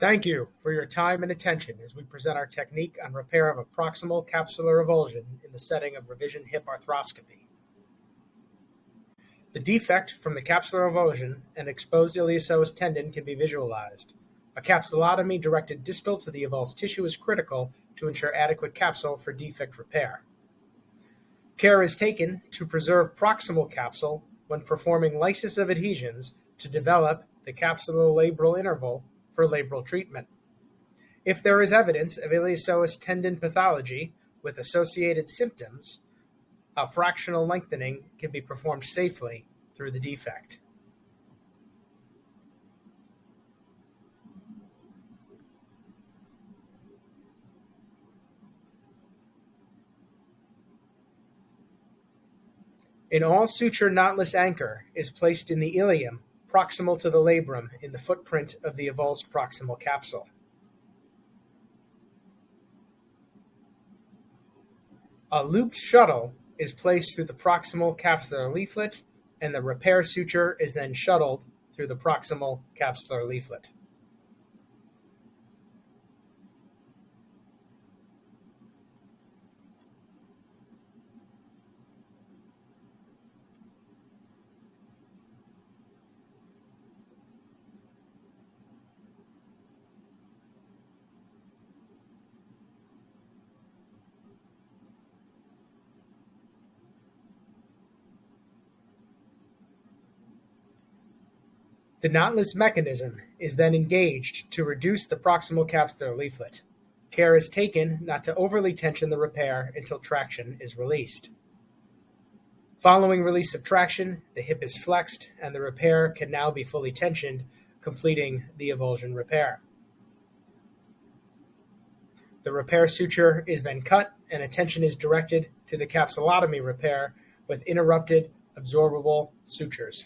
Thank you for your time and attention as we present our technique on repair of a proximal capsular avulsion in the setting of revision hip arthroscopy. The defect from the capsular avulsion and exposed iliopsoas tendon can be visualized. A capsulotomy directed distal to the avulsed tissue is critical to ensure adequate capsule for defect repair. Care is taken to preserve proximal capsule when performing lysis of adhesions to develop the capsulolabral interval for labral treatment. If there is evidence of iliopsoas tendon pathology with associated symptoms, a fractional lengthening can be performed safely through the defect. An all-suture knotless anchor is placed in the ilium proximal to the labrum in the footprint of the avulsed proximal capsule. A looped shuttle is placed through the proximal capsular leaflet, and the repair suture is then shuttled through the proximal capsular leaflet. The knotless mechanism is then engaged to reduce the proximal capsular leaflet. Care is taken not to overly tension the repair until traction is released. Following release of traction, the hip is flexed and the repair can now be fully tensioned, completing the avulsion repair. The repair suture is then cut and attention is directed to the capsulotomy repair with interrupted absorbable sutures.